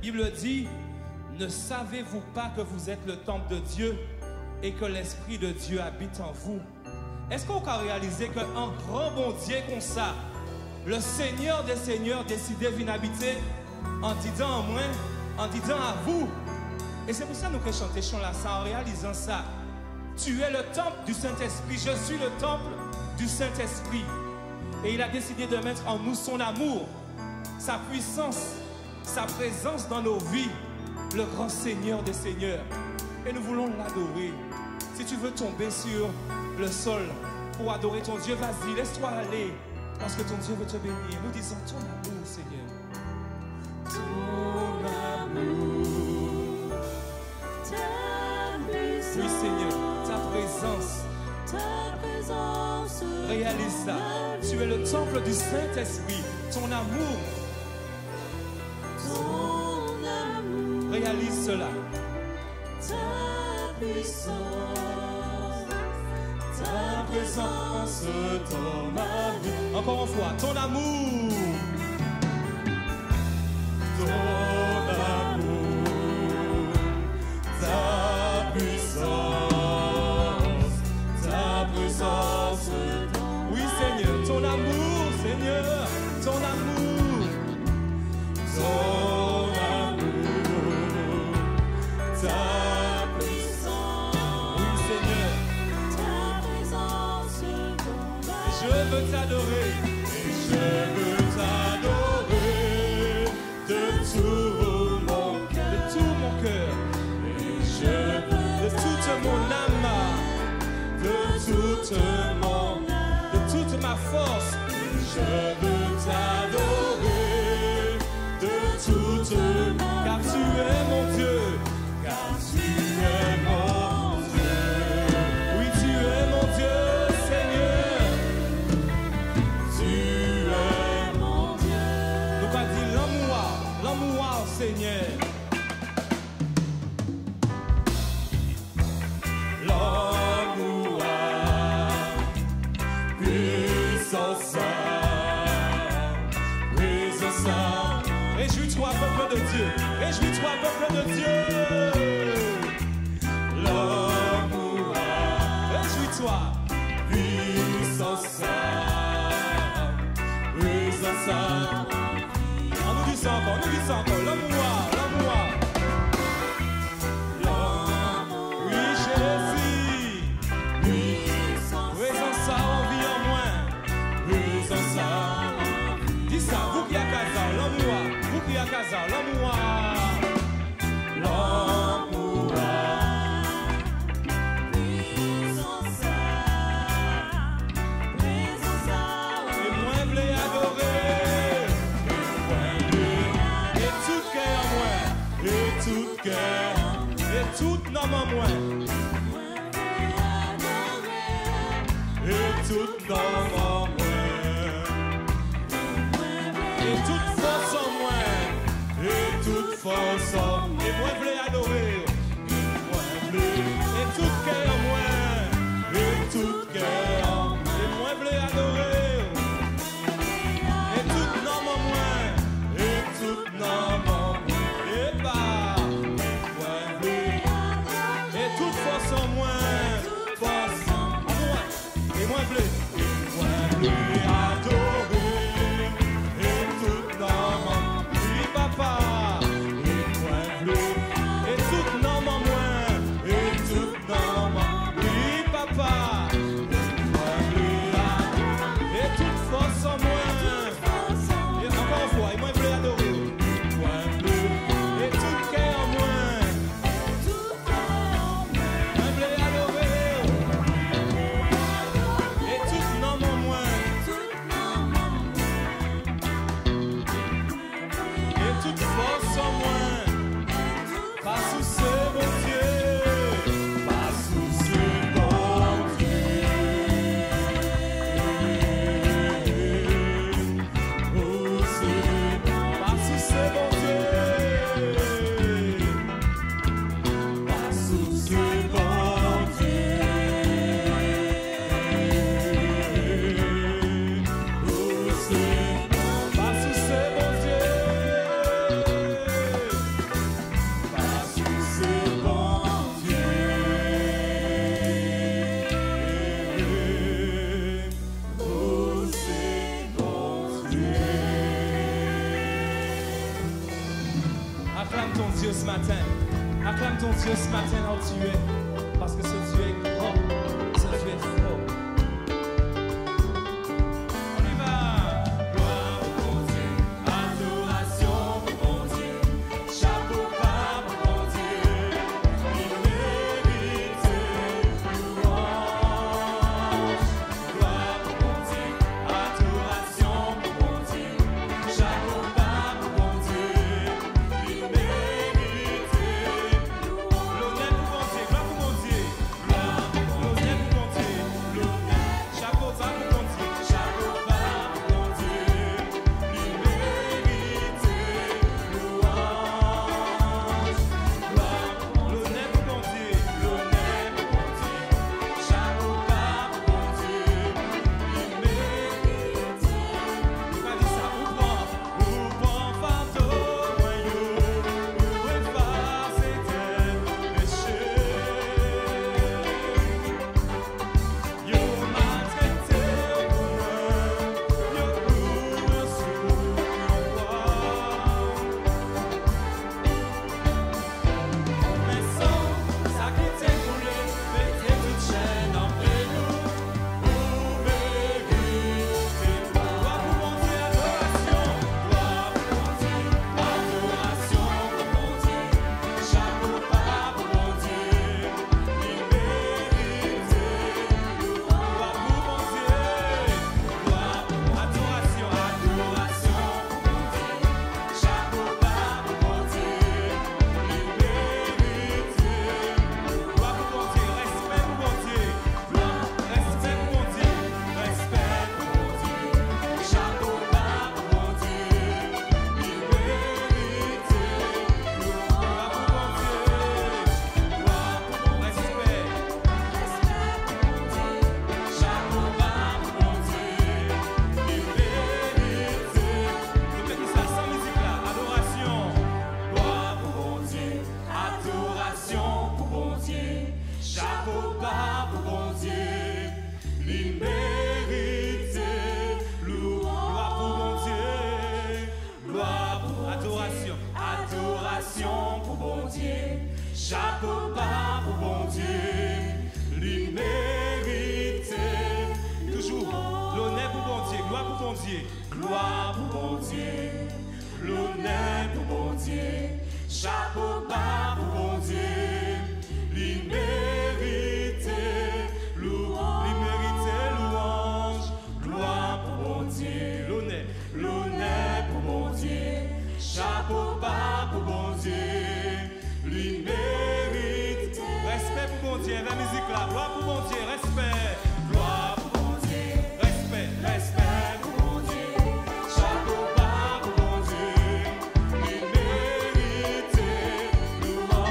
Bible dit, ne savez-vous pas que vous êtes le temple de Dieu et que l'Esprit de Dieu habite en vous? Est-ce qu'on peut réaliser qu'un grand bon Dieu comme ça, le Seigneur des Seigneurs décidé de venir habiter en disant en moi, en disant à vous? Et c'est pour ça que nous chantons là, ça en réalisant ça. Tu es le temple du Saint-Esprit, je suis le temple du Saint-Esprit. Et il a décidé de mettre en nous son amour, sa puissance, sa présence dans nos vies, le grand Seigneur des Seigneurs. Et nous voulons l'adorer. Si tu veux tomber sur le sol pour adorer ton Dieu, vas-y, laisse-toi aller, parce que ton Dieu veut te bénir. Nous disons ton amour, Seigneur. Ton amour, ta puissance, oui, Seigneur, ta présence. Réalise ça. Tu es le temple du Saint-Esprit. Ton amour. Réalise cela. Ta puissance, ta présence, ton amour. Encore une fois, ton amour. Ton amour, ta puissance, ta présence. Oui, Seigneur, ton amour, Seigneur, ton amour. Ton amour, ta puissance. Oui, Seigneur. Ta présence, ton amour. Je veux t'adorer. Et je veux t'adorer de tout mon cœur. De tout mon cœur. Et je veux De toute mon âme. de toute mon âme. De toute ma force. Je veux t'adorer de toute mon Car tu es mon Dieu. car tu es mon Dieu. Oui, tu es mon Dieu, Seigneur. Tu es mon Dieu. Nous pas dit l'amour, Seigneur. L'amour, puissance, présence. Réjouis-toi, peuple de Dieu. Réjouis-toi, peuple de Dieu. L'amour, Réjouis-toi. puissance, présence. On nous dit ça encore, l'amour. Oui, Jésus. Présence ça en vie en moins. Dis ça, vous qui à casa, l'amour. Vous qui à casa, l'amour. Et moi, je l'ai adoré. Et tout cœur en moi. Et tout cœur, Et toute nomme en moi. et toute norme en moi, Et toute force en moi. et toute force en moi, Et moi, je l'ai adoré. Et tout cœur en moi. et tout cœur en moi, Et moi, je l'ai adoré. Et toute nomme en moi. et toute norme en moi, Et bah. Et toute force en moi. force en moi, Et moi, je l'ai. et adoré, et toute norme Acclame ton Dieu ce matin. Acclame ton Dieu ce matin là où tu es. Parce que ce Dieu est grand. Ce Dieu est fort. On y va. Gloire au bon Dieu, adoration au bon Dieu, chapeau bas au bon Dieu, il mérite louange. Gloire au bon Dieu, adoration au bon Dieu, chapeau bas au bon Dieu, il mérite louange. L'honneur pour mon Dieu. Gloire pour mon Dieu. L'honneur pour mon Dieu. Chapeau bas pour mon Dieu. Chapeau bas au bon Dieu, il mérite louange. L'honneur pour mon Dieu. L'honneur au bon Dieu, chapeau bas au bon Dieu, il mérite. On va dire ça. Ouvrant fardeau, royaume, où effacer tes péchés. Yo maltraité pour moi, yo couru sur moi. Mais sans ça qui t'est coulé, mettez toute chaîne en nous. Vous méritez. Gloire pour mon Dieu, adoration. Gloire au bon Dieu, adoration au bon Dieu, chapeau bas au bon Dieu, il mérite Gloire pour mon Dieu. gloire, Adoration. adoration au bon Dieu, chapeau bas au bon Dieu, il mérite Gloire pour mon Dieu. Respect pour mon Dieu. Respect pour mon Dieu. Respect pour mon Dieu. chapeau bas au bon Dieu, il mérite Gloire pour mon Dieu. Respect. chapeau bas au bon Dieu, il mérite Nous faisons ça sans musique là. Adoration. gloire au bon Dieu, adoration au bon Dieu, chapeau bas au bon Dieu, il mérite Gloire pour mon Dieu. gloire pour Adoration. adoration pour bon Dieu, chapeau bas pour bon Dieu, il mérite Toujours. L'honneur pour mon Dieu. Gloire pour mon Dieu. gloire pour bon Dieu, l'honneur pour bon Dieu, chapeau bas pour bon Dieu, il mérite louange. gloire pour bon Dieu, L'honneur. l'honneur pour bon Dieu, chapeau bas pour bon Dieu, il mérite Respect pour mon Dieu. La musique là. Gloire pour mon Dieu. Respect. gloire pour bon Dieu, Respect. respect pour bon Dieu, chapeau bas pour bon Dieu, il mérite louange.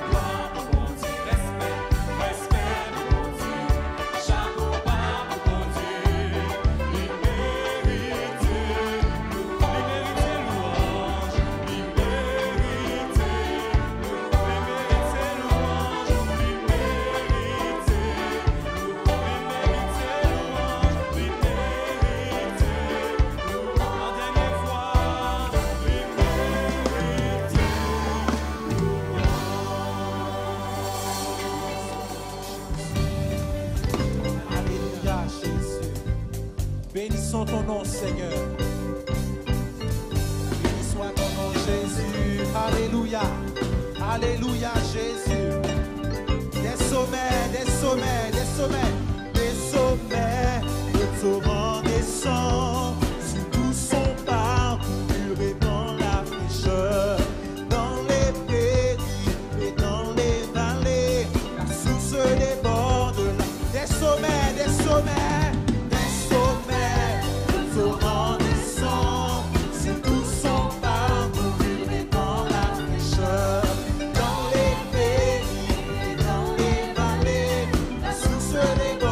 Gloire pour bon Dieu, Respect. respect pour bon Dieu, chapeau bas pour bon Dieu, il mérite louange. il mérite En dernière fois. Alléluia, Jésus. Bénissons ton nom, Seigneur. Béni soit ton nom, Jésus. Alléluia. Alléluia, Jésus. Des sommets, des sommets, des sommets, des sommets. Le torrent descend sur tout son parcours et dans la fraîcheur, dans les prairies et dans les vallées. La source déborde là. Des sommets, des sommets, des sommets. Le torrent descend sur tout son parcours et dans la fraîcheur, dans les prairies et dans les vallées. La source déborde.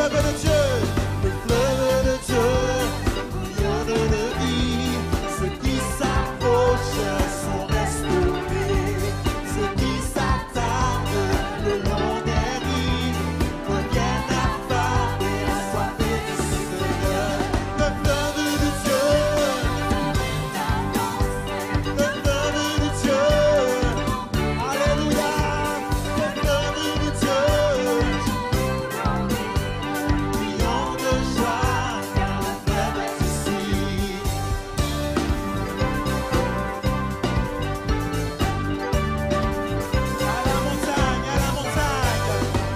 fleuve de Dieu, le fleuve de Dieu, bouillonne de vie. Ceux qui s'approchent sont restaurés, ceux qui s'attardent le long des rives reviennent affamés, assoiffés du Seigneur. Le fleuve de Dieu, le fleuve de Dieu, alléluia, le fleuve de Dieu, crions de joie car le fleuve est ici. À la montagne, à la montagne,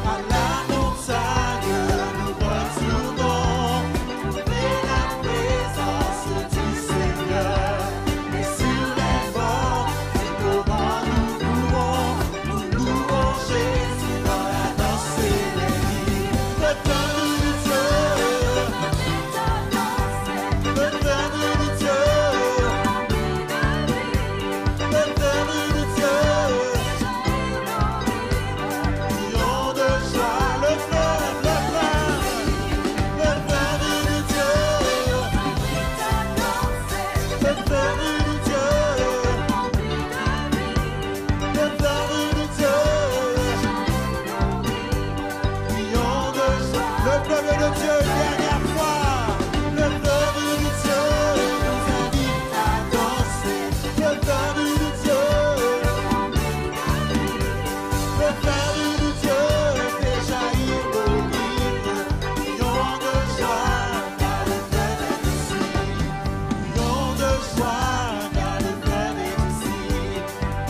à la montagne, nous retournons, trouver la présence du Seigneur. Et sur les bords des torrents, nous louons Jésus dans la danse élénie. Le fleuve de Dieu, le fleuve de Dieu, le fleuve de Dieu. Crions de joie, le fleuve de Dieu, le fleuve de Dieu, le fleuve de Dieu, crions de joie, le fleuve de Dieu, dernière fois, le fleuve de Dieu nous invite à danser, le fleuve de Dieu. Le fleuve de Dieu fait jaillir nos rives. Crions de joie car le fleuve est ici. Crions de joie car le fleuve est ici.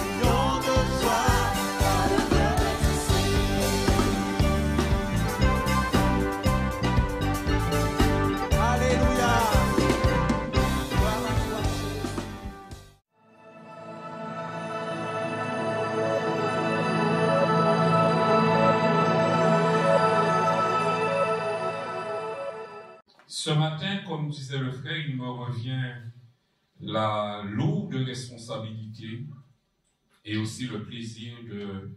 Crions de joie car le fleuve est ici. Alléluia. Gloire à toi, Jésus. Ce matin, comme disait le frère, il me revient la lourde responsabilité et aussi le plaisir de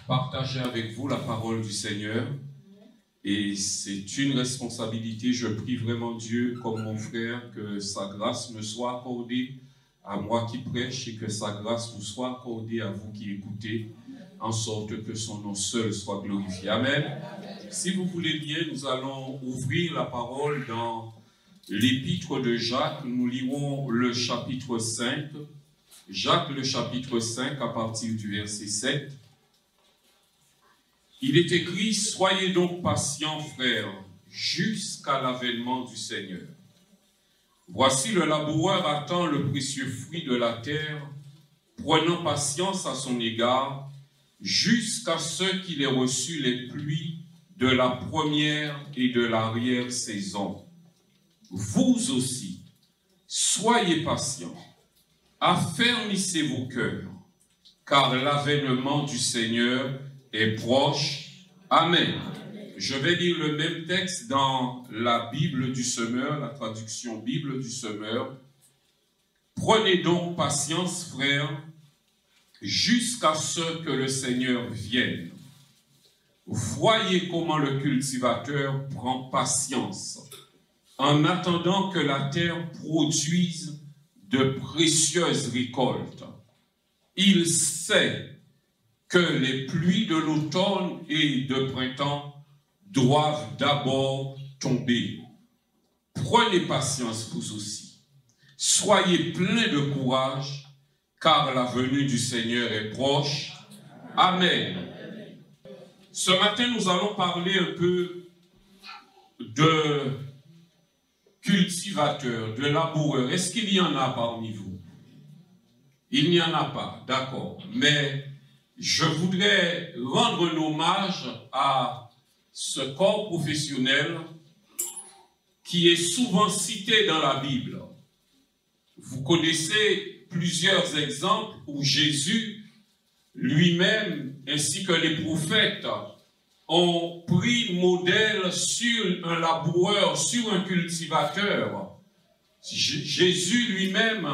partager avec vous la parole du Seigneur. Et c'est une responsabilité, je prie vraiment Dieu, comme mon frère, que sa grâce me soit accordée à moi qui prêche et que sa grâce vous soit accordée à vous qui écoutez, en sorte que son nom seul soit glorifié. Amen. Si vous voulez bien, nous allons ouvrir la parole dans l'épître de Jacques. Nous lirons le chapitre 5. Jacques, le chapitre 5, à partir du verset 7. Il est écrit, « Soyez donc patients, frères, jusqu'à l'avènement du Seigneur. Voici le laboureur attend le précieux fruit de la terre, prenant patience à son égard, jusqu'à ce qu'il ait reçu les pluies de la première et de l'arrière-saison. Vous aussi, soyez patients, affermissez vos cœurs, car l'avènement du Seigneur est proche. Amen. Je vais lire le même texte dans la Bible du Semeur, la traduction Bible du Semeur. Prenez donc patience, frères, jusqu'à ce que le Seigneur vienne. Voyez comment le cultivateur prend patience en attendant que la terre produise de précieuses récoltes. Il sait que les pluies de l'automne et de printemps doivent d'abord tomber. Prenez patience vous aussi. Soyez pleins de courage, car la venue du Seigneur est proche. Amen. Ce matin, nous allons parler un peu de cultivateurs, de laboureurs. Est-ce qu'il y en a parmi vous? Il n'y en a pas, d'accord. Mais je voudrais rendre un hommage à ce corps professionnel qui est souvent cité dans la Bible. Vous connaissez plusieurs exemples où Jésus lui-même ainsi que les prophètes ont pris modèle sur un laboureur, sur un cultivateur. Jésus lui-même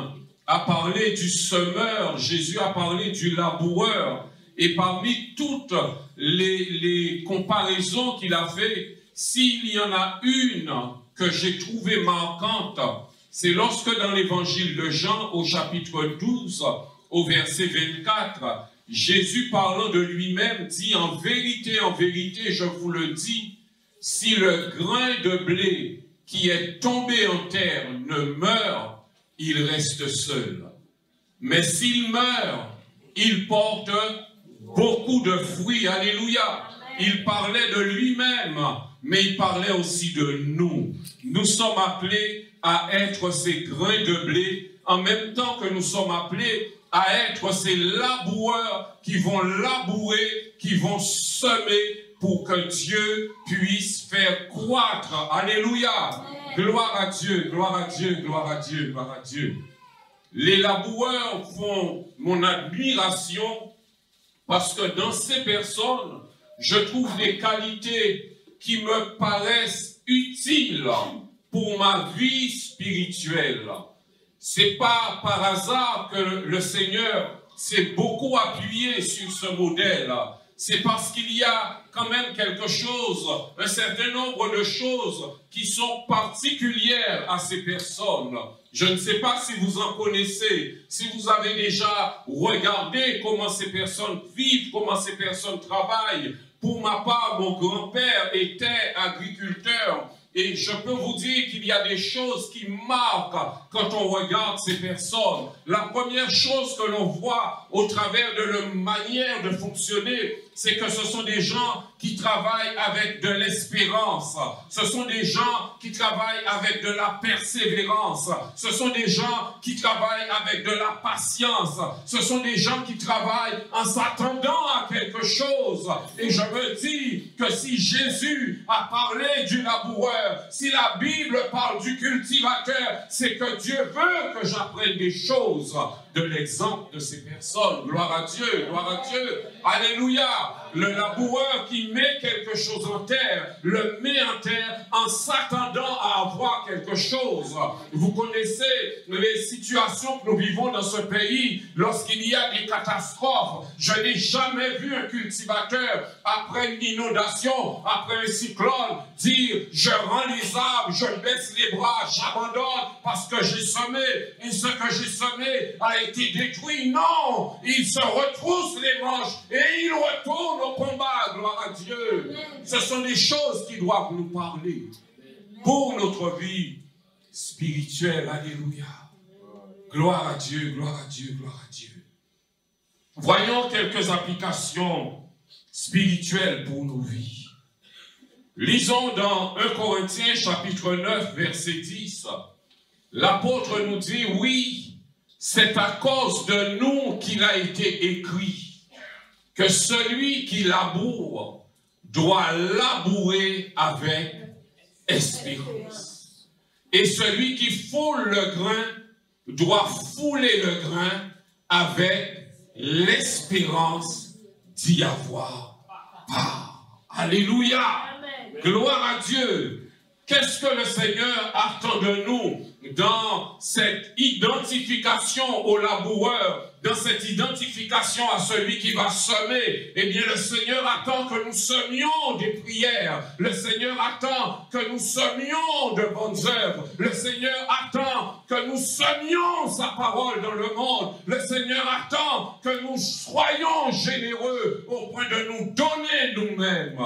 a parlé du semeur, Jésus a parlé du laboureur, et parmi toutes les comparaisons qu'il a fait, s'il y en a une que j'ai trouvée marquante, c'est lorsque dans l'évangile de Jean, au chapitre 12, au verset 24, Jésus parlant de lui-même dit « En vérité, je vous le dis, si le grain de blé qui est tombé en terre ne meurt, il reste seul. Mais s'il meurt, il porte beaucoup de fruits. » Alléluia. Il parlait de lui-même, mais il parlait aussi de nous. Nous sommes appelés à être ces grains de blé, en même temps que nous sommes appelés à être ces laboureurs qui vont labourer, qui vont semer pour que Dieu puisse faire croître. Alléluia. Gloire à Dieu, gloire à Dieu, gloire à Dieu, gloire à Dieu. Les laboureurs font mon admiration parce que dans ces personnes, je trouve des qualités qui me paraissent utiles pour ma vie spirituelle. C'est pas par hasard que le Seigneur s'est beaucoup appuyé sur ce modèle. C'est parce qu'il y a quand même quelque chose, un certain nombre de choses qui sont particulières à ces personnes. Je ne sais pas si vous en connaissez, si vous avez déjà regardé comment ces personnes vivent, comment ces personnes travaillent. Pour ma part, mon grand-père était agriculteur. Et je peux vous dire qu'il y a des choses qui marquent quand on regarde ces personnes. La première chose que l'on voit au travers de leur manière de fonctionner, c'est que ce sont des gens qui travaillent avec de l'espérance. Ce sont des gens qui travaillent avec de la persévérance. Ce sont des gens qui travaillent avec de la patience. Ce sont des gens qui travaillent en s'attendant à quelque chose. Et je me dis que si Jésus a parlé du laboureur, si la Bible parle du cultivateur, c'est que Dieu veut que j'apprenne des choses de l'exemple de ces personnes. Gloire à Dieu, gloire à Dieu. Alléluia. Le laboureur qui met quelque chose en terre, le met en terre en s'attendant à avoir quelque chose. Vous connaissez les situations que nous vivons dans ce pays lorsqu'il y a des catastrophes. Je n'ai jamais vu un cultivateur, après une inondation, après un cyclone, dire « Je rends les arbres, je baisse les bras, j'abandonne parce que j'ai semé et ce que j'ai semé a été détruit. » Non, il se retrousse les manches et il retourne au combat. Gloire à Dieu. Ce sont des choses qui doivent nous parler pour notre vie spirituelle. Alléluia. Gloire à Dieu, gloire à Dieu, gloire à Dieu. Voyons quelques applications spirituelles pour nos vies. Lisons dans 1 Corinthiens chapitre 9 verset 10. L'apôtre nous dit, oui, c'est à cause de nous qu'il a été écrit que celui qui laboure doit labourer avec espérance. Et celui qui foule le grain doit fouler le grain avec l'espérance d'y avoir part. Alléluia! Amen. Gloire à Dieu! Qu'est-ce que le Seigneur attend de nous dans cette identification au laboureur, dans cette identification à celui qui va semer? Eh bien, le Seigneur attend que nous semions des prières. Le Seigneur attend que nous semions de bonnes œuvres. Le Seigneur attend que nous semions sa parole dans le monde. Le Seigneur attend que nous soyons généreux au point de nous donner nous-mêmes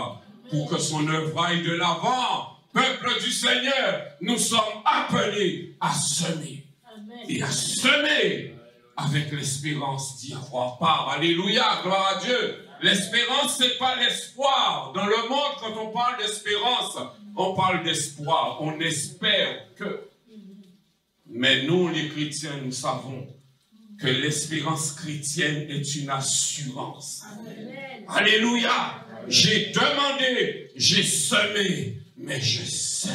pour que son œuvre aille de l'avant. Peuple du Seigneur, nous sommes appelés à semer. Amen. Et à semer avec l'espérance d'y avoir part. Alléluia, gloire à Dieu. L'espérance, ce n'est pas l'espoir. Dans le monde, quand on parle d'espérance, on parle d'espoir. On espère que. Mais nous, les chrétiens, nous savons que l'espérance chrétienne est une assurance. Amen. Alléluia. J'ai demandé, j'ai semé. Mais je sais,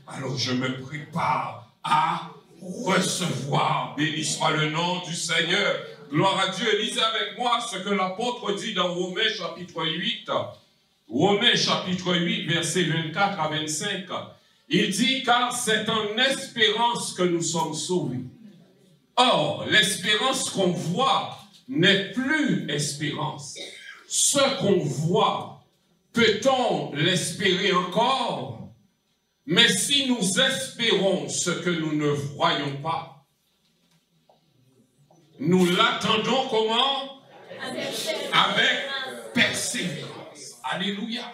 alors je me prépare à recevoir. Béni soit le nom du Seigneur. Gloire à Dieu. Lisez avec moi ce que l'apôtre dit dans Romains chapitre 8. Romains chapitre 8, versets 24 à 25. Il dit, car c'est en espérance que nous sommes sauvés. Or, l'espérance qu'on voit n'est plus espérance. Ce qu'on voit peut-on l'espérer encore? Mais si nous espérons ce que nous ne voyons pas, nous l'attendons comment? Avec persévérance. Alléluia.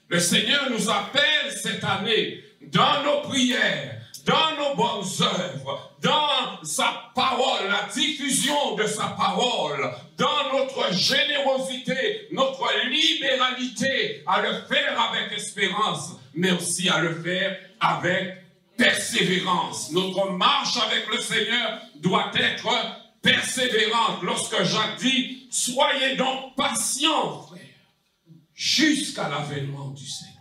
Le Seigneur nous appelle cette année dans nos prières, dans nos bonnes œuvres, dans sa parole, la diffusion de sa parole, dans notre générosité, notre libéralité, à le faire avec espérance, mais aussi à le faire avec persévérance. Notre marche avec le Seigneur doit être persévérante. Lorsque Jacques dit, soyez donc patients, frères, jusqu'à l'avènement du Seigneur.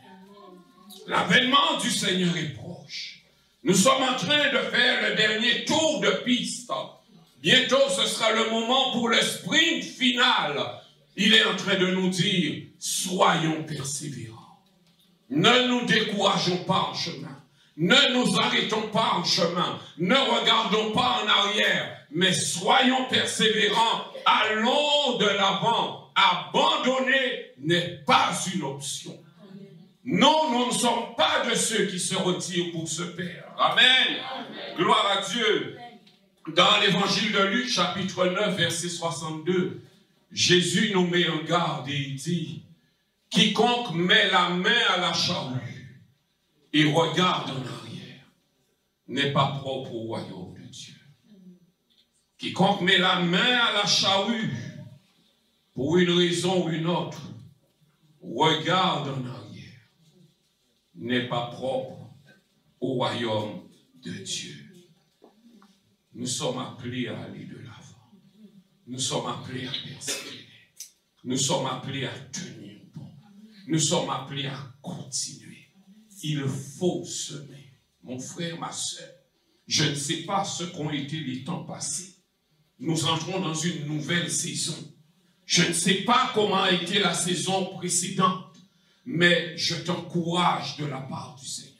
L'avènement du Seigneur est proche. Nous sommes en train de faire le dernier tour de piste. Bientôt, ce sera le moment pour le sprint final. Il est en train de nous dire, soyons persévérants. Ne nous décourageons pas en chemin. Ne nous arrêtons pas en chemin. Ne regardons pas en arrière. Mais soyons persévérants. Allons de l'avant. Abandonner n'est pas une option. Non, nous ne sommes pas de ceux qui se retirent pour se perdre. Amen. Gloire à Dieu. Dans l'évangile de Luc, chapitre 9, verset 62, Jésus nous met en garde et il dit, quiconque met la main à la charrue et regarde en arrière n'est pas propre au royaume de Dieu. Quiconque met la main à la charrue pour une raison ou une autre, regarde en arrière, n'est pas propre au royaume de Dieu. Nous sommes appelés à aller de l'avant. Nous sommes appelés à persévérer. Nous sommes appelés à tenir bon. Nous sommes appelés à continuer. Il faut semer. Mon frère, ma soeur, je ne sais pas ce qu'ont été les temps passés. Nous entrons dans une nouvelle saison. Je ne sais pas comment a été la saison précédente, mais je t'encourage de la part du Seigneur.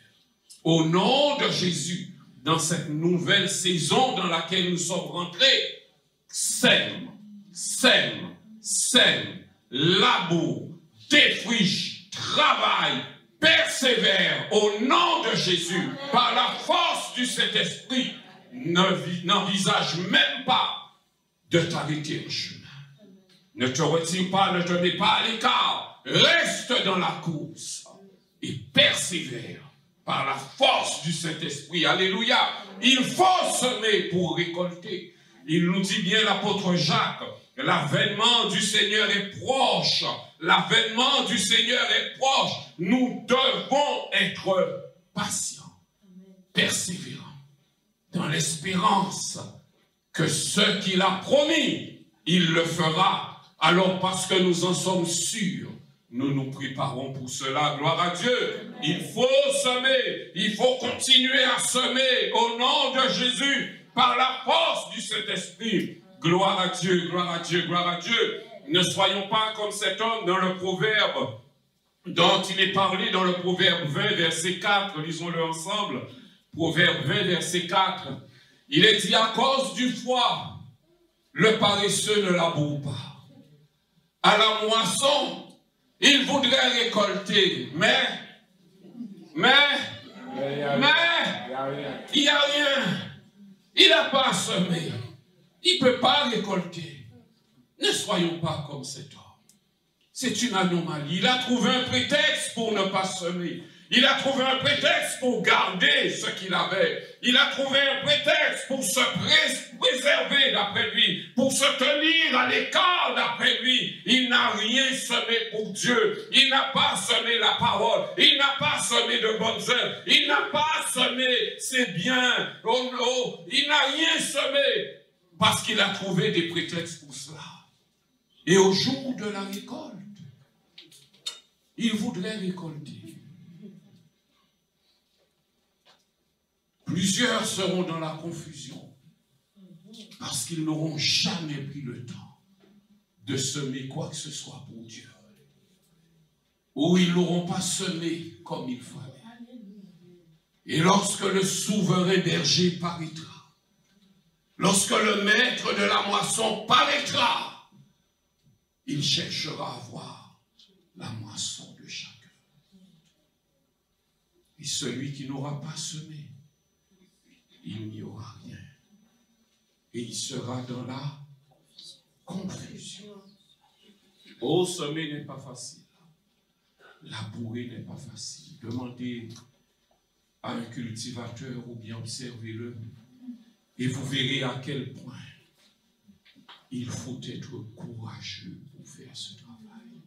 Au nom de Jésus, dans cette nouvelle saison dans laquelle nous sommes rentrés, sème, sème, sème, laboure, défriche, travaille, persévère au nom de Jésus, par la force du Saint-Esprit. N'envisage même pas de t'arrêter en chemin. Ne te retire pas, ne te mets pas à l'écart. Reste dans la course et persévère par la force du Saint-Esprit. Alléluia. Il faut semer pour récolter. Il nous dit bien l'apôtre Jacques, l'avènement du Seigneur est proche. L'avènement du Seigneur est proche. Nous devons être patients, persévérants, dans l'espérance que ce qu'il a promis, il le fera. Alors, parce que nous en sommes sûrs, nous nous préparons pour cela. Gloire à Dieu. Il faut semer. Il faut continuer à semer au nom de Jésus par la force du Saint-Esprit. Gloire à Dieu, gloire à Dieu, gloire à Dieu. Ne soyons pas comme cet homme dans le proverbe dont il est parlé dans le proverbe 20, verset 4. Lisons-le ensemble. Proverbe 20, verset 4. Il est dit, à cause du froid, le paresseux ne laboure pas. À la moisson, il voudrait récolter, mais il n'y a rien. Il n'a pas semé. Il ne peut pas récolter. Ne soyons pas comme cet homme. C'est une anomalie. Il a trouvé un prétexte pour ne pas semer. Il a trouvé un prétexte pour garder ce qu'il avait. Il a trouvé un prétexte pour se préserver d'après lui, pour se tenir à l'écart d'après lui. Il n'a rien semé pour Dieu. Il n'a pas semé la parole. Il n'a pas semé de bonnes œuvres. Il n'a pas semé ses biens. Oh non, il n'a rien semé parce qu'il a trouvé des prétextes pour cela. Et au jour de la récolte, il voudrait récolter. Plusieurs seront dans la confusion parce qu'ils n'auront jamais pris le temps de semer quoi que ce soit pour Dieu. Ou ils n'auront pas semé comme il fallait. Et lorsque le souverain berger paraîtra, lorsque le maître de la moisson paraîtra, il cherchera à voir la moisson de celui qui n'aura pas semé, il n'y aura rien. Et il sera dans la confusion. Oh, semer n'est pas facile. Labourer n'est pas facile. Demandez à un cultivateur ou bien observez-le et vous verrez à quel point il faut être courageux pour faire ce travail.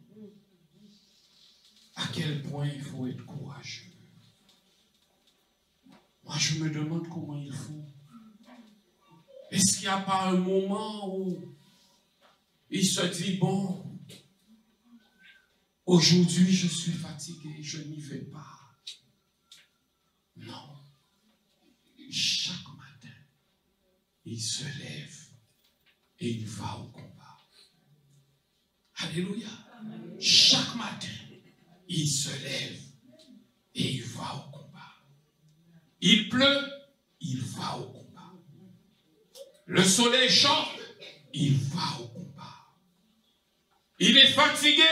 À quel point il faut être courageux. Moi, je me demande comment il faut. Est-ce qu'il n'y a pas un moment où il se dit, bon, aujourd'hui je suis fatigué, je n'y vais pas. Non. Chaque matin, il se lève et il va au combat. Alléluia. Chaque matin, il se lève et il va au combat. Il pleut, il va au combat. Le soleil chante, il va au combat. Il est fatigué,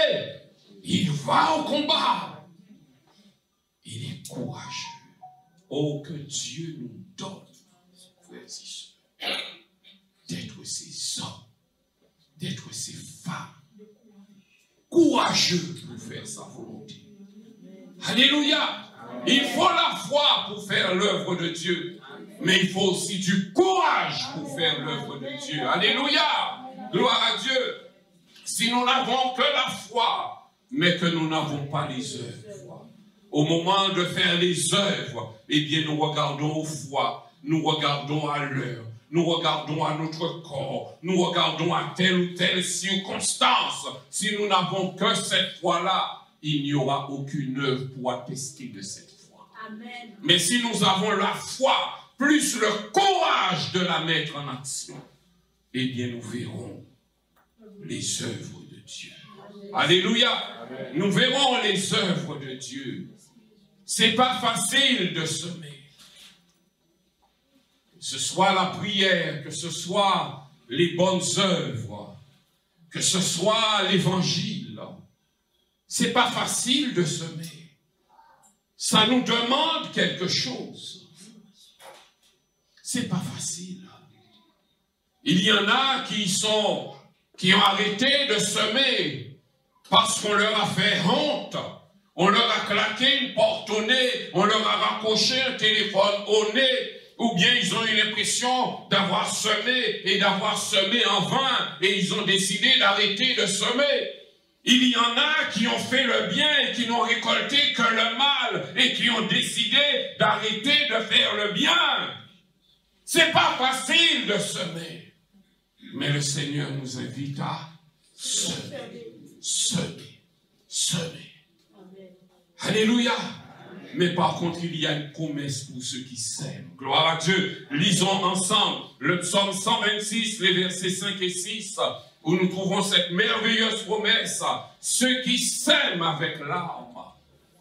il va au combat. Il est courageux. Oh, que Dieu nous donne, frères et sœurs, d'être ces hommes, d'être ces femmes, courageux pour faire sa volonté. Alléluia. Il faut la foi pour faire l'œuvre de Dieu, mais il faut aussi du courage pour faire l'œuvre de Dieu. Alléluia. Gloire à Dieu. Si nous n'avons que la foi, mais que nous n'avons pas les œuvres, au moment de faire les œuvres, eh bien nous regardons aux foi, nous regardons à l'heure, nous regardons à notre corps, nous regardons à telle ou telle circonstance. Si nous n'avons que cette foi-là, il n'y aura aucune œuvre pour attester de cette foi. Amen. Mais si nous avons la foi, plus le courage de la mettre en action, eh bien nous verrons les œuvres de Dieu. Alléluia. Amen. Nous verrons les œuvres de Dieu. C'est pas facile de semer. Que ce soit la prière, que ce soit les bonnes œuvres, que ce soit l'évangile. C'est pas facile de semer. Ça nous demande quelque chose. C'est pas facile. Il y en a qui ont arrêté de semer parce qu'on leur a fait honte. On leur a claqué une porte au nez, on leur a raccroché un téléphone au nez, ou bien ils ont eu l'impression d'avoir semé et d'avoir semé en vain et ils ont décidé d'arrêter de semer. Il y en a qui ont fait le bien et qui n'ont récolté que le mal et qui ont décidé d'arrêter de faire le bien. C'est pas facile de semer. Mais le Seigneur nous invite à semer, semer, semer. Alléluia. Mais par contre, il y a une promesse pour ceux qui sèment. Gloire à Dieu. Lisons ensemble le psaume 126, les versets 5 et 6. Où nous trouvons cette merveilleuse promesse. Ceux qui sèment avec larmes,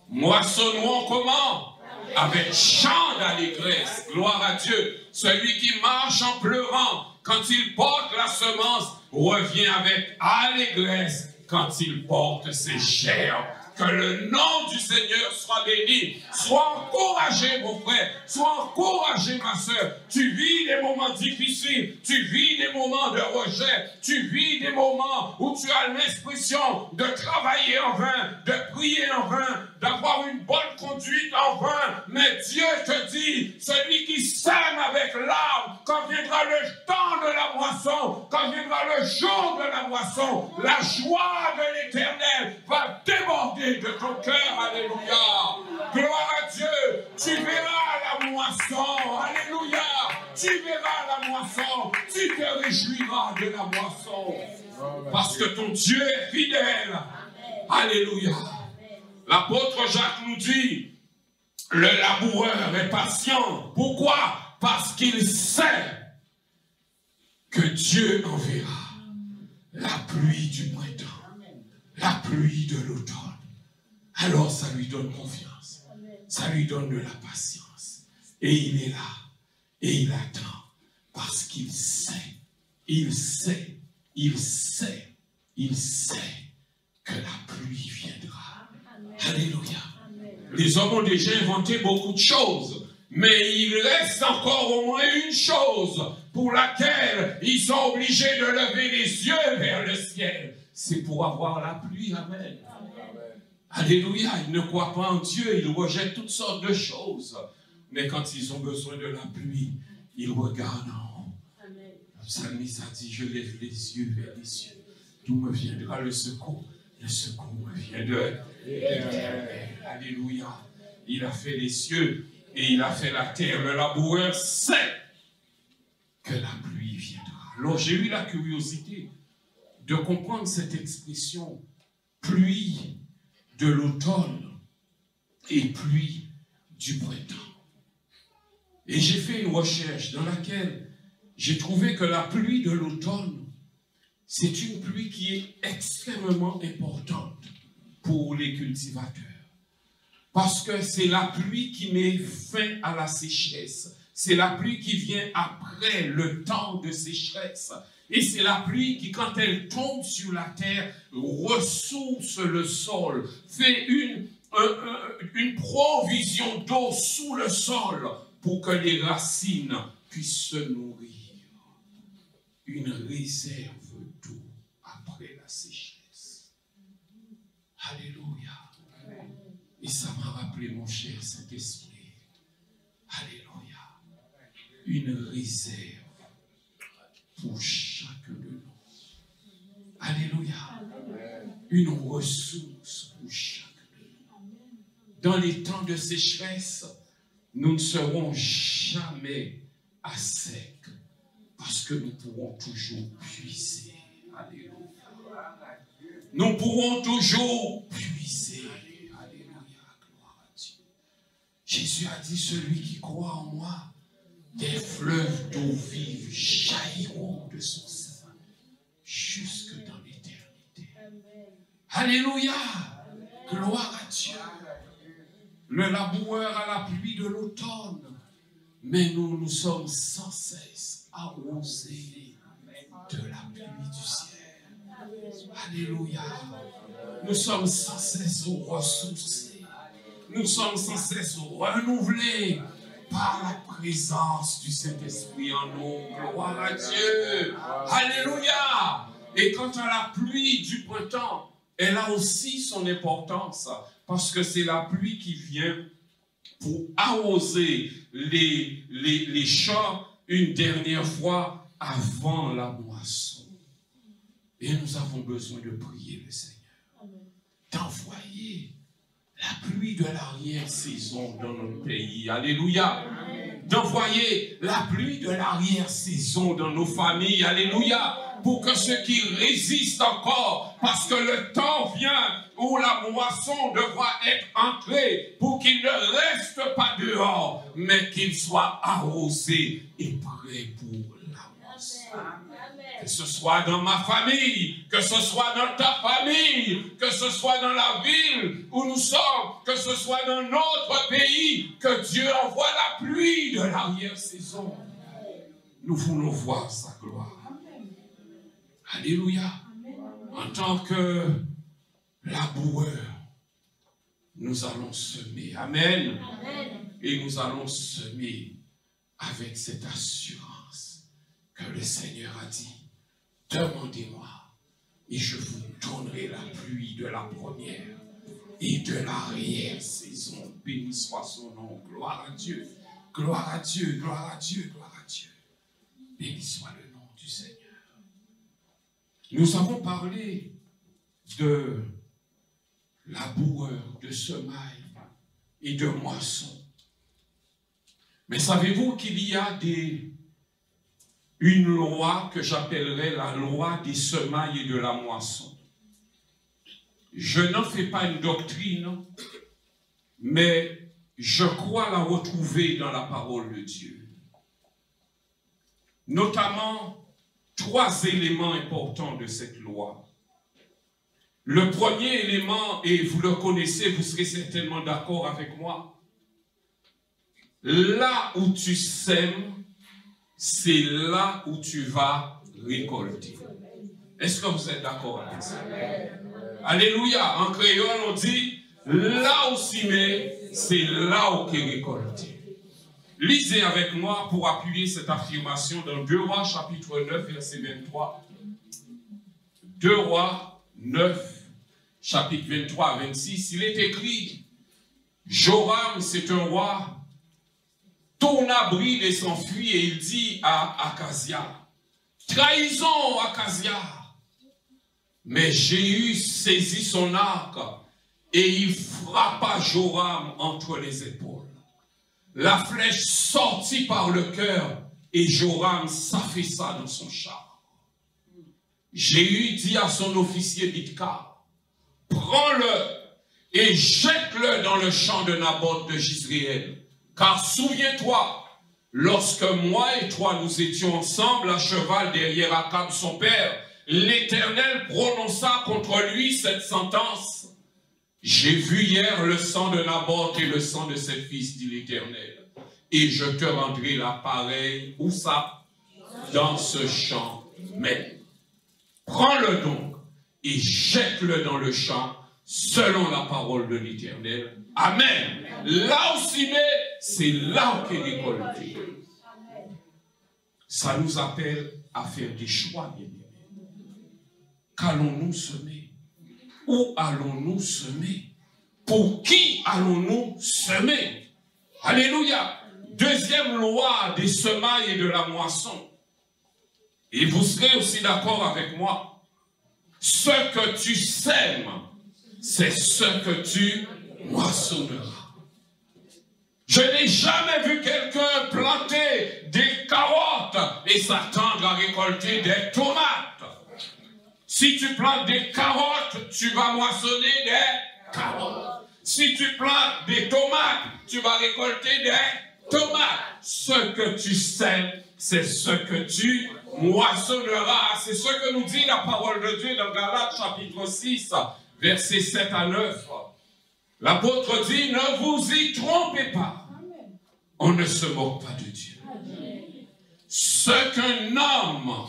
moissonneront comment? Avec chant d'allégresse. Gloire à Dieu. Celui qui marche en pleurant, quand il porte la semence, revient avec allégresse quand il porte ses gerbes. Que le nom du Seigneur soit béni. Sois encouragé, mon frère. Sois encouragé, ma soeur. Tu vis des moments difficiles. Tu vis des moments de rejet. Tu vis des moments où tu as l'expression de travailler en vain, de prier en vain, d'avoir une bonne conduite en vain. Mais Dieu te dit, celui qui sème avec larmes, quand viendra le temps de la moisson, quand viendra le jour de la moisson, la joie de l'Éternel va déborder de ton cœur. Alléluia. Gloire à Dieu. Tu verras la moisson. Alléluia. Tu verras la moisson. Tu te réjouiras de la moisson. Parce que ton Dieu est fidèle. Alléluia. L'apôtre Jacques nous dit, le laboureur est patient. Pourquoi? Parce qu'il sait que Dieu enverra la pluie du printemps, la pluie de l'automne. Alors ça lui donne confiance, ça lui donne de la patience. Et il est là, et il attend, parce qu'il sait, il sait, il sait, il sait que la pluie viendra. Alléluia. Le Les hommes ont déjà inventé beaucoup de choses, mais il reste encore au moins une chose pour laquelle ils sont obligés de lever les yeux vers le ciel. C'est pour avoir la pluie. Amen. Alléluia. Ils ne croient pas en Dieu, ils rejettent toutes sortes de choses. Mais quand ils ont besoin de la pluie, ils regardent en haut. Le psalmiste a dit, je lève les yeux vers les cieux. D'où me viendra le secours? Le secours me vient de l'Éternel. Alléluia. Il a fait les cieux et il a fait la terre. Le laboureur sait que la pluie viendra. Alors j'ai eu la curiosité de comprendre cette expression pluie de l'automne et pluie du printemps. Et j'ai fait une recherche dans laquelle j'ai trouvé que la pluie de l'automne, c'est une pluie qui est extrêmement importante pour les cultivateurs. Parce que c'est la pluie qui met fin à la sécheresse. C'est la pluie qui vient après le temps de sécheresse. Et c'est la pluie qui, quand elle tombe sur la terre, ressource le sol, fait une provision d'eau sous le sol pour que les racines puissent se nourrir. Une réserve d'eau après la sécheresse. Alléluia. Et ça m'a rappelé, mon cher Saint-Esprit. Alléluia. Une réserve pour chacun de nous. Alléluia. Une ressource pour chacun de nous. Dans les temps de sécheresse, nous ne serons jamais à sec parce que nous pourrons toujours puiser. Alléluia. Nous pourrons toujours puiser. Alléluia. Gloire à Dieu. Jésus a dit, celui qui croit en moi, des fleuves d'eau vive jailliront de son sein jusque dans l'éternité. Alléluia. Gloire à Dieu. Le laboureur a la pluie de l'automne, mais nous sommes sans cesse arrosés de la pluie du ciel. Alléluia. Nous sommes sans cesse ressourcés. Nous sommes sans cesse renouvelés par la présence du Saint-Esprit en nous. Gloire à Dieu. Alléluia. Et quant à la pluie du printemps, elle a aussi son importance parce que c'est la pluie qui vient pour arroser les champs une dernière fois avant la moisson. Et nous avons besoin de prier le Seigneur, d'envoyer la pluie de l'arrière-saison dans notre pays. Alléluia. D'envoyer la pluie de l'arrière-saison dans nos familles. Alléluia. Pour que ceux qui résistent encore, parce que le temps vient où la moisson devra être entrée, pour qu'ils ne restent pas dehors, mais qu'ils soient arrosés et prêts pour la moisson. Que ce soit dans ma famille, que ce soit dans ta famille, que ce soit dans la ville où nous sommes, que ce soit dans notre pays, que Dieu envoie la pluie de l'arrière-saison. Nous voulons voir sa gloire. Alléluia. En tant que laboureur, nous allons semer. Amen. Et nous allons semer avec cette assurance que le Seigneur a dit, demandez-moi et je vous donnerai la pluie de la première et de l'arrière-saison. Béni soit son nom. Gloire à Dieu. Gloire à Dieu. Gloire à Dieu. Gloire à Dieu. Béni soit le nom du Seigneur. Nous avons parlé de laboureur, de semaille et de moisson. Mais savez-vous qu'il y a une loi que j'appellerais la loi des semailles et de la moisson? Je n'en fais pas une doctrine, mais je crois la retrouver dans la parole de Dieu. Notamment, 3 éléments importants de cette loi. Le premier élément, et vous le connaissez, vous serez certainement d'accord avec moi, là où tu sèmes, c'est là où tu vas récolter. Est-ce que vous êtes d'accord avec ça? Alléluia. En créole, on dit, là où s'y met, c'est là où il est récolté. Lisez avec moi pour appuyer cette affirmation dans 2 Rois chapitre 9 verset 23. 2 Rois 9 chapitre 23 à 26. Il est écrit, Joram c'est un roi, tourna bride et s'enfuit et il dit à Akazia, trahison Akazia. Mais Jéhu saisit son arc et il frappa Joram entre les épaules. La flèche sortit par le cœur et Joram s'affaissa dans son char. Jéhu dit à son officier Bidkar, prends-le et jette-le dans le champ de Naboth de Jizréel. Car souviens-toi, lorsque moi et toi nous étions ensemble à cheval derrière Akab son père, l'Éternel prononça contre lui cette sentence. J'ai vu hier le sang de Naboth et le sang de ses fils, dit l'Éternel, et je te rendrai la pareille, où ça? Dans ce champ même. Prends-le donc et jette-le dans le champ, selon la parole de l'Éternel. Amen. Là où s'il est, c'est là où il est récolté. Ça nous appelle à faire des choix, bien aimés. Qu'allons-nous semer? Où allons-nous semer? Pour qui allons-nous semer? Alléluia. Deuxième loi des semailles et de la moisson. Et vous serez aussi d'accord avec moi. Ce que tu sèmes, c'est ce que tu moissonneras. Je n'ai jamais vu quelqu'un planter des carottes et s'attendre à récolter des tomates. Si tu plantes des carottes, tu vas moissonner des carottes. Si tu plantes des tomates, tu vas récolter des tomates. Ce que tu sèmes, c'est ce que tu moissonneras. C'est ce que nous dit la parole de Dieu dans Galates chapitre 6, versets 7 à 9. L'apôtre dit, ne vous y trompez pas. On ne se moque pas de Dieu. Ce qu'un homme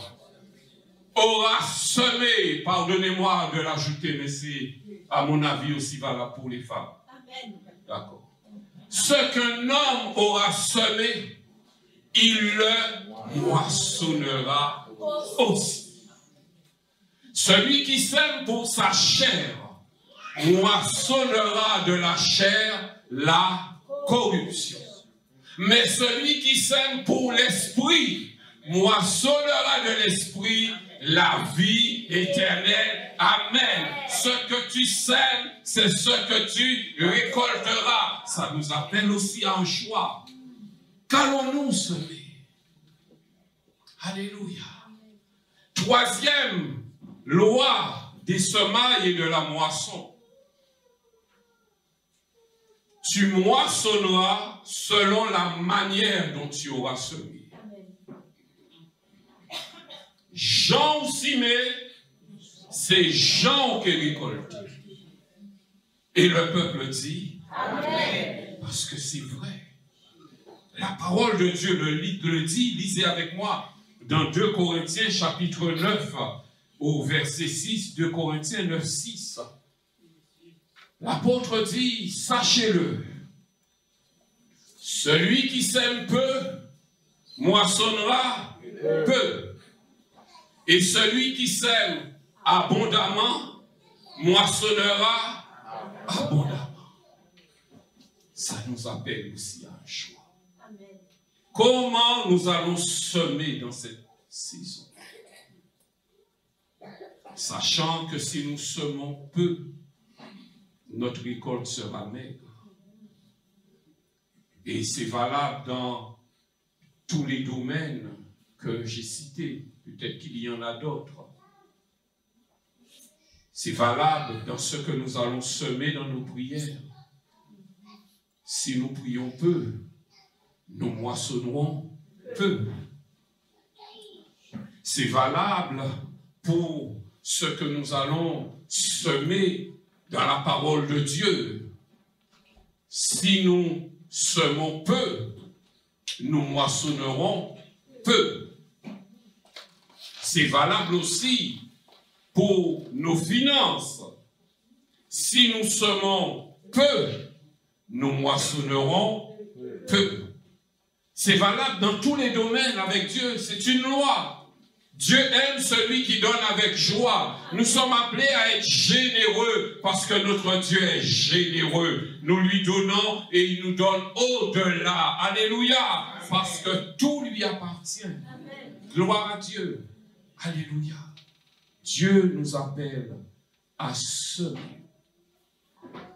aura semé, pardonnez-moi de l'ajouter, mais c'est à mon avis aussi valable pour les femmes. D'accord. Ce qu'un homme aura semé, il le moissonnera aussi. Celui qui sème pour sa chair, moissonnera de la chair la corruption. Mais celui qui sème pour l'esprit, moissonnera de l'esprit la vie éternelle. Amen. Ce que tu sèmes, c'est ce que tu récolteras. Ça nous appelle aussi à un choix. Qu'allons-nous semer? Alléluia. Troisième loi des semailles et de la moisson. Tu moissonneras selon la manière dont tu auras semé. Jean Simé, c'est Jean qui récolte. Et le peuple dit, Amen. Parce que c'est vrai. La parole de Dieu le dit, lisez avec moi dans 2 Corinthiens chapitre 9 au verset 6, 2 Corinthiens 9, 6. L'apôtre dit, sachez-le, celui qui sème peu, moissonnera peu. Et celui qui sème abondamment, moissonnera abondamment. Ça nous appelle aussi à un choix. Comment nous allons semer dans cette saison? Sachant que si nous semons peu, notre récolte sera maigre. Et c'est valable dans tous les domaines que j'ai cités. Peut-être qu'il y en a d'autres. C'est valable dans ce que nous allons semer dans nos prières. Si nous prions peu, nous moissonnerons peu. C'est valable pour ce que nous allons semer dans la parole de Dieu. Si nous semons peu, nous moissonnerons peu. C'est valable aussi pour nos finances. Si nous semons peu, nous moissonnerons peu. C'est valable dans tous les domaines avec Dieu, c'est une loi. Dieu aime celui qui donne avec joie. Nous sommes appelés à être généreux parce que notre Dieu est généreux. Nous lui donnons et il nous donne au-delà. Alléluia. Parce que tout lui appartient. Gloire à Dieu. Alléluia. Dieu nous appelle à semer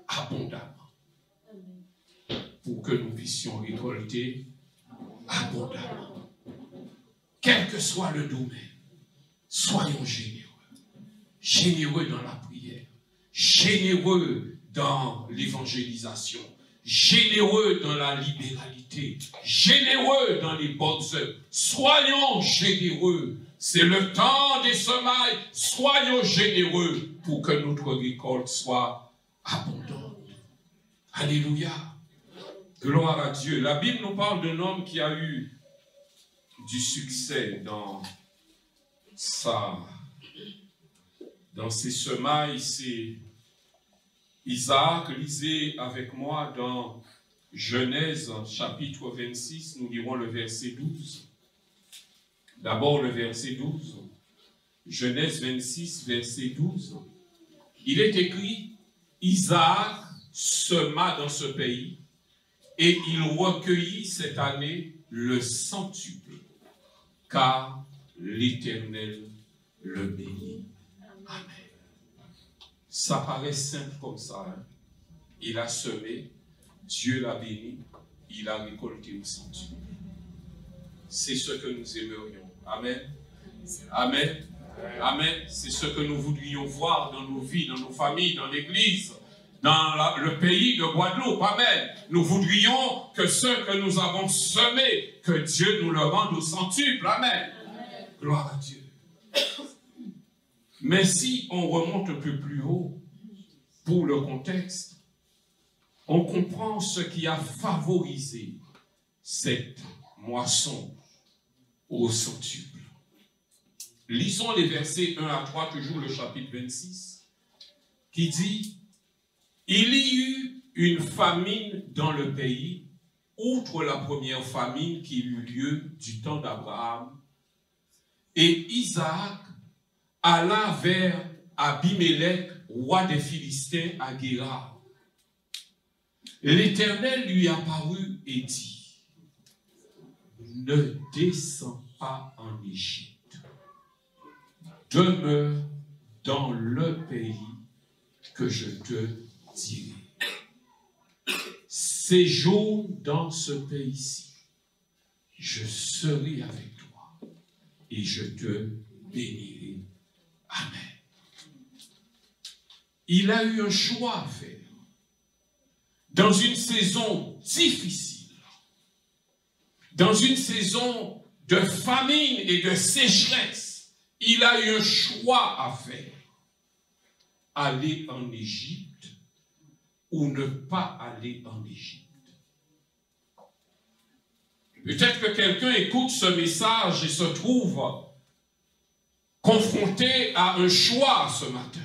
abondamment pour que nous puissions récolter abondamment. Quel que soit le domaine, soyons généreux. Généreux dans la prière, généreux dans l'évangélisation, généreux dans la libéralité, généreux dans les bonnes œuvres. Soyons généreux. C'est le temps des semailles. Soyons généreux pour que notre récolte soit abondante. Alléluia. Gloire à Dieu. La Bible nous parle d'un homme qui a eu du succès dans ses semailles. C'est Isaac. Lisez avec moi dans Genèse chapitre 26, nous lirons le verset 12. D'abord le verset 12. Genèse 26, verset 12. Il est écrit, Isaac sema dans ce pays et il recueillit cette année le centuple, car l'Éternel le bénit. Amen. Ça paraît simple comme ça. Hein? Il a semé, Dieu l'a béni, il a récolté au centuple. C'est ce que nous aimerions. Amen. Amen. Amen. C'est ce que nous voudrions voir dans nos vies, dans nos familles, dans l'Église, dans le pays de Guadeloupe. Amen. Nous voudrions que ce que nous avons semé, que Dieu nous le rende au centuple. Amen. Amen. Gloire à Dieu. Mais si on remonte un peu plus haut, pour le contexte, on comprend ce qui a favorisé cette moisson au centuple. Lisons les versets 1 à 3, toujours le chapitre 26, qui dit « Il y eut une famine dans le pays, outre la première famine qui eut lieu du temps d'Abraham, et Isaac alla vers Abimelech, roi des Philistins, à Guérar. L'Éternel lui apparut et dit, « Ne descends pas en Égypte, demeure dans le pays que je te dirai. Séjourne dans ce pays-ci, je serai avec toi et je te bénirai. Amen. » Il a eu un choix à faire. Dans une saison difficile, dans une saison de famine et de sécheresse, il a eu un choix à faire. Aller en Égypte ou ne pas aller en Égypte. Peut-être que quelqu'un écoute ce message et se trouve confronté à un choix ce matin.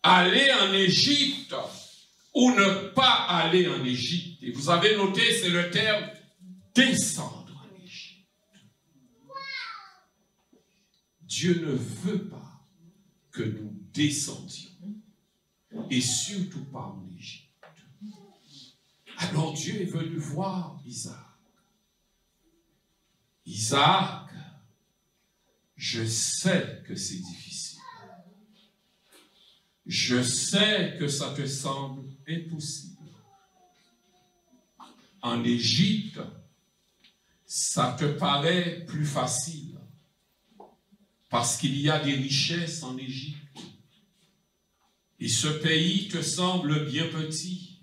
Aller en Égypte ou ne pas aller en Égypte. Et vous avez noté, c'est le terme descendre en Égypte. Dieu ne veut pas que nous descendions, et surtout pas en Égypte. Alors Dieu est venu voir Isaac. Isaac, je sais que c'est difficile. Je sais que ça te semble impossible. En Égypte, ça te paraît plus facile parce qu'il y a des richesses en Égypte. Et ce pays te semble bien petit.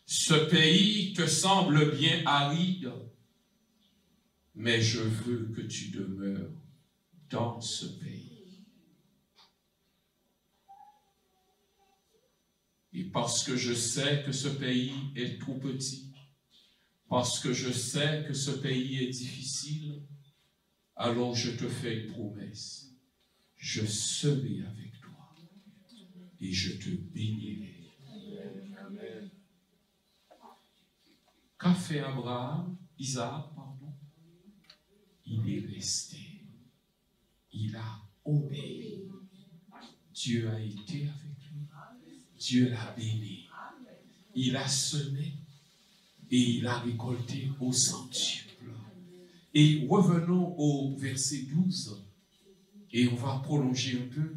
Ce pays te semble bien aride. Mais je veux que tu demeures dans ce pays. Et parce que je sais que ce pays est trop petit, parce que je sais que ce pays est difficile, alors je te fais une promesse. Je serai avec toi et je te bénirai. Qu'a fait Abraham, Isaac, pardon? Il est resté. Il a obéi. Dieu a été avec lui. Dieu l'a béni. Il a semé et il a récolté au centuple. Et revenons au verset 12. Et on va prolonger un peu.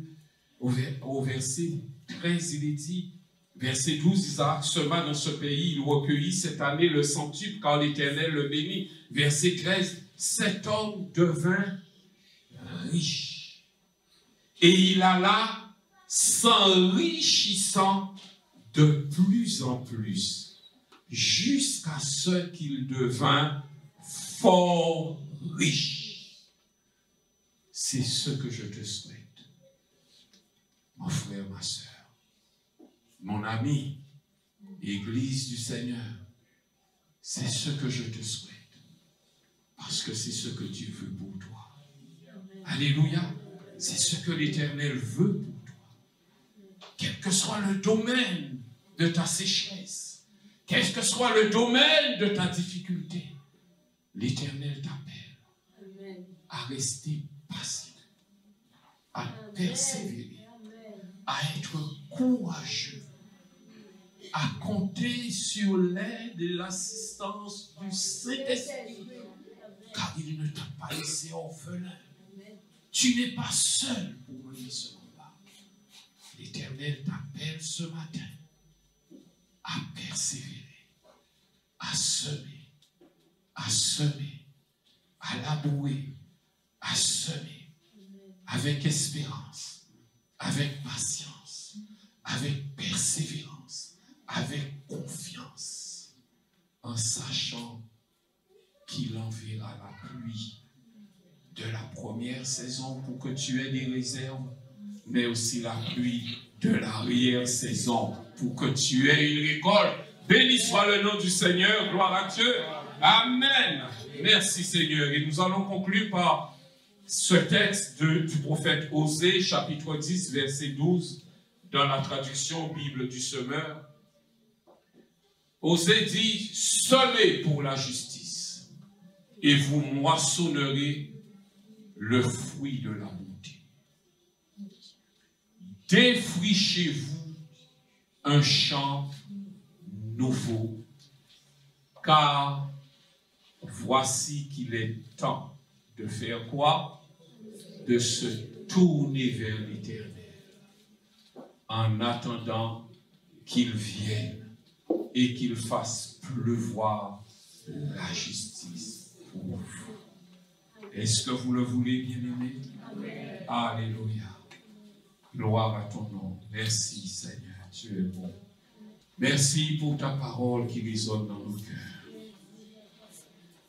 Au verset 13, il est dit, verset 12, Isaac sema dans ce pays, il recueillit cette année le centuple, car l'Éternel le bénit. Verset 13, cet homme devint riche. Et il alla s'enrichissant de plus en plus, jusqu'à ce qu'il devint fort riche. C'est ce que je te souhaite. Mon frère, ma soeur, mon ami, Église du Seigneur, c'est ce que je te souhaite. Parce que c'est ce que Dieu veut pour toi. Alléluia. C'est ce que l'Éternel veut pour toi. Quel que soit le domaine de ta sécheresse, quel que soit le domaine de ta difficulté, l'Éternel t'appelle à rester patient, à persévérer, à être courageux, à compter sur l'aide et l'assistance du Saint-Esprit, car il ne t'a pas laissé orphelin. Tu n'es pas seul pour mener ce combat. L'Éternel t'appelle ce matin à persévérer, à semer, à labourer, à semer, avec espérance, avec patience, avec persévérance, avec confiance, en sachant qu'il enverra la pluie de la première saison pour que tu aies des réserves, mais aussi la pluie de l'arrière-saison pour que tu aies une récolte. Béni soit le nom du Seigneur, gloire à Dieu. Amen. Merci Seigneur. Et nous allons conclure par ce texte du prophète Osée, chapitre 10, verset 12, dans la traduction Bible du Semeur. Osée dit, semez pour la justice, et vous moissonnerez le fruit de la bonté. Défrichez-vous un champ nouveau, car voici qu'il est temps de faire quoi? De se tourner vers l'Éternel, en attendant qu'il vienne et qu'il fasse pleuvoir la justice pour vous. Est-ce que vous le voulez, bien-aimé? Alléluia. Gloire à ton nom. Merci, Seigneur. Tu es bon. Merci pour ta parole qui résonne dans nos cœurs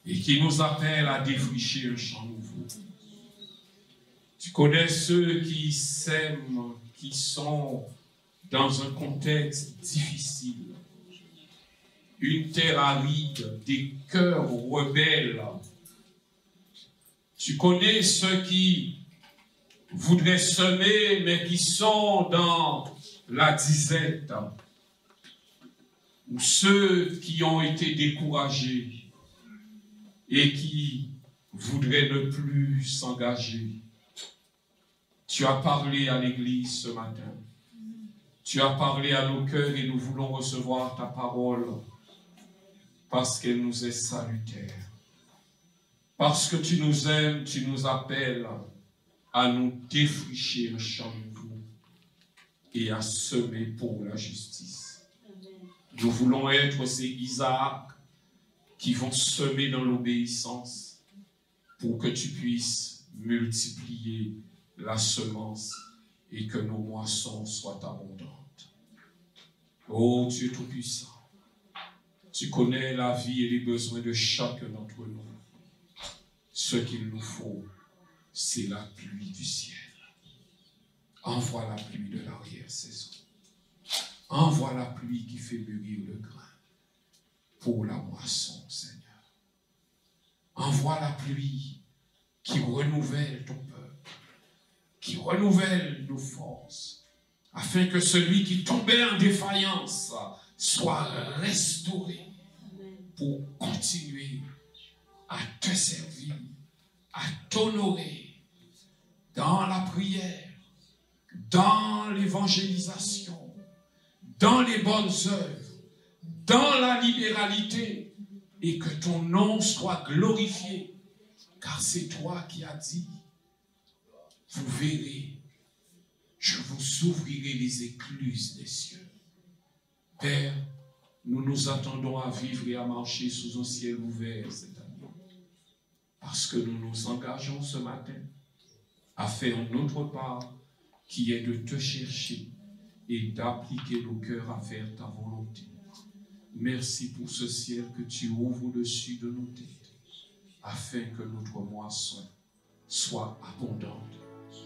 et qui nous appelle à défricher un champ nouveau. Tu connais ceux qui s'aiment, qui sont dans un contexte difficile, une terre aride, des cœurs rebelles. Tu connais ceux qui voudraient semer, mais qui sont dans la disette, ou ceux qui ont été découragés et qui voudraient ne plus s'engager. Tu as parlé à l'Église ce matin. Tu as parlé à nos cœurs et nous voulons recevoir ta parole parce qu'elle nous est salutaire. Parce que tu nous aimes, tu nous appelles à nous défricher un champ nouveau et à semer pour la justice. Nous voulons être ces Isaac qui vont semer dans l'obéissance pour que tu puisses multiplier la semence et que nos moissons soient abondantes. Oh Dieu Tout-Puissant, tu connais la vie et les besoins de chacun d'entre nous. Ce qu'il nous faut, c'est la pluie du ciel. Envoie la pluie de l'arrière-saison. Envoie la pluie qui fait mûrir le grain pour la moisson, Seigneur. Envoie la pluie qui renouvelle ton peuple, qui renouvelle nos forces, afin que celui qui tombait en défaillance soit restauré pour continuer à te servir, à t'honorer dans la prière, dans l'évangélisation, dans les bonnes œuvres, dans la libéralité, et que ton nom soit glorifié, car c'est toi qui as dit, vous verrez, je vous ouvrirai les écluses des cieux. Père, nous nous attendons à vivre et à marcher sous un ciel ouvert cette année, parce que nous nous engageons ce matin à faire notre part, qui est de te chercher et d'appliquer nos cœurs à faire ta volonté. Merci pour ce ciel que tu ouvres au-dessus de nos têtes, afin que notre moisson soit abondante,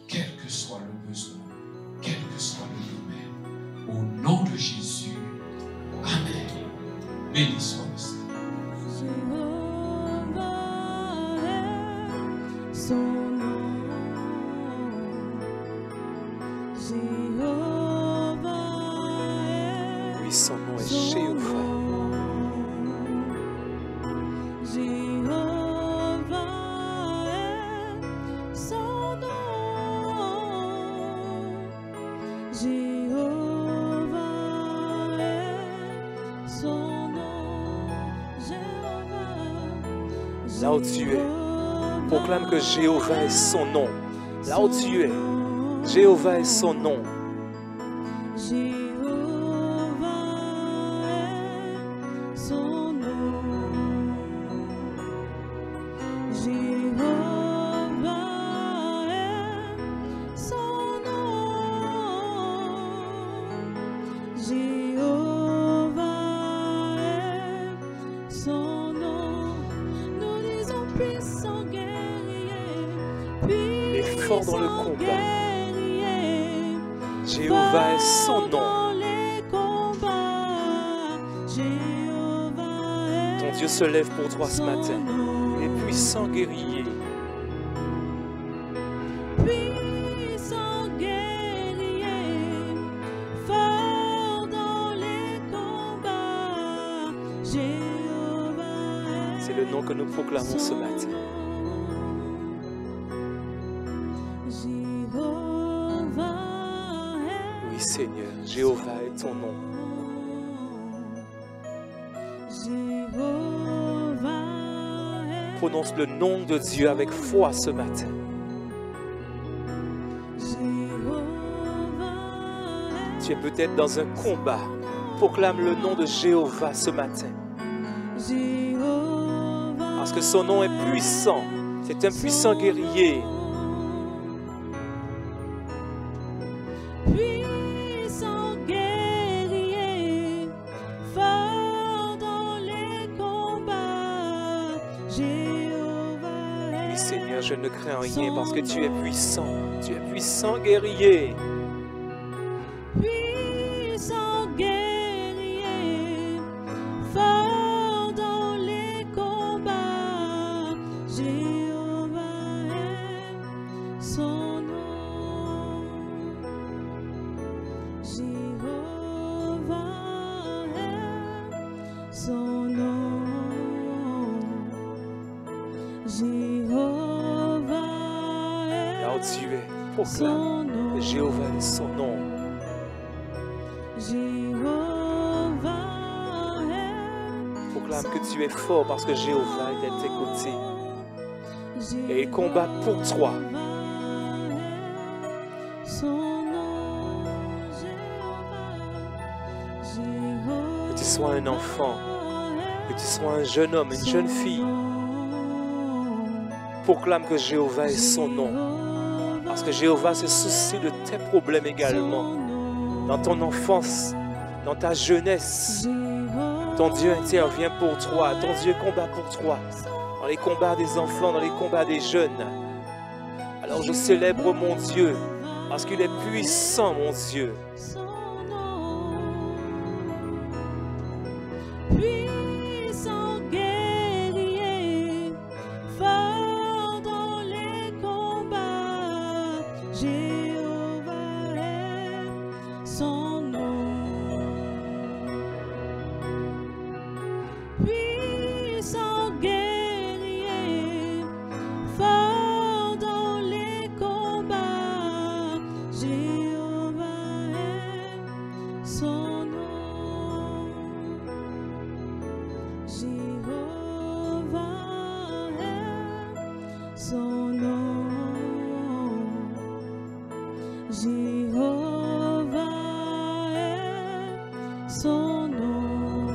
quel que soit le besoin, quel que soit le domaine. Au nom de Jésus, Amen. Béni soit le Seigneur. Jéhovah est son nom. Jéhovah est Oui, son nom est son Jéhovah. nom. Jéhovah est son nom. Jéhovah est son nom. Jéhovah. Là où tu es, proclame que Jéhovah est son nom. Là où tu es, Jéhovah est son nom. Jéhovah est son nom. Jéhovah est son nom. Jéhovah est son nom. Nous disons puissant guerrier, Et fort dans le puissant combat. guerrier. Jéhovah est son nom. Dans les combats, Jéhovah est Ton Dieu se lève pour toi ce son matin. nom. Il est puissant guerrier. Puissant guerrier, fort dans les combats, Jéhovah est C'est le nom que nous proclamons ce matin. Jéhovah Oui, Seigneur, Jéhovah est ton nom. Jéhovah est Prononce le nom de Dieu avec foi ce matin. Jéhovah Tu es peut-être dans un combat. Proclame le nom de Jéhovah ce matin. Jéhovah Parce que son nom est puissant. C'est un puissant guerrier. puissant guerrier, fort dans les combats, Jéhovah Oui, est Seigneur, je ne crains rien parce que tu es puissant. Tu es puissant guerrier. puissant guerrier, fort dans les combats, Jéhovah est son nom. Jéhovah est son nom. Jéhovah Là où est tu es, proclame son nom. que Jéhovah est son nom. Jéhovah est Proclame que tu es fort parce que Jéhovah est à tes côtés. Et il combat pour toi. Que tu sois un enfant, que tu sois un jeune homme, une jeune fille, proclame que Jéhovah est son nom. Parce que Jéhovah se soucie de tes problèmes également. Dans ton enfance, dans ta jeunesse, ton Dieu intervient pour toi. Ton Dieu combat pour toi. Dans les combats des enfants, dans les combats des jeunes. Alors je célèbre mon Dieu, parce qu'il est puissant, mon Dieu. Puissant guerrier, fort dans les combats, Jéhovah est son nom. Puissant Jéhovah est son nom.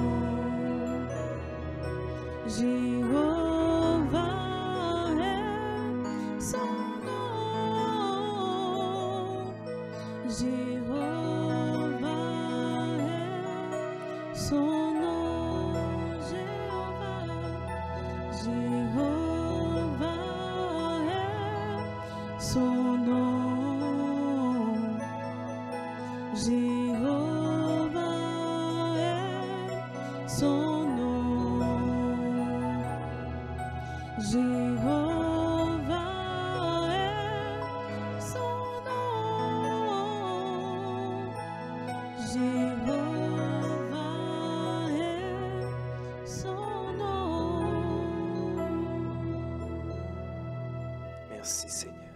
Jéhovah est son nom. Jéhovah est son nom. Jéhovah est son nom. Jéhovah est son nom. Jéhovah est son nom. Jéhovah est son nom. Merci Seigneur.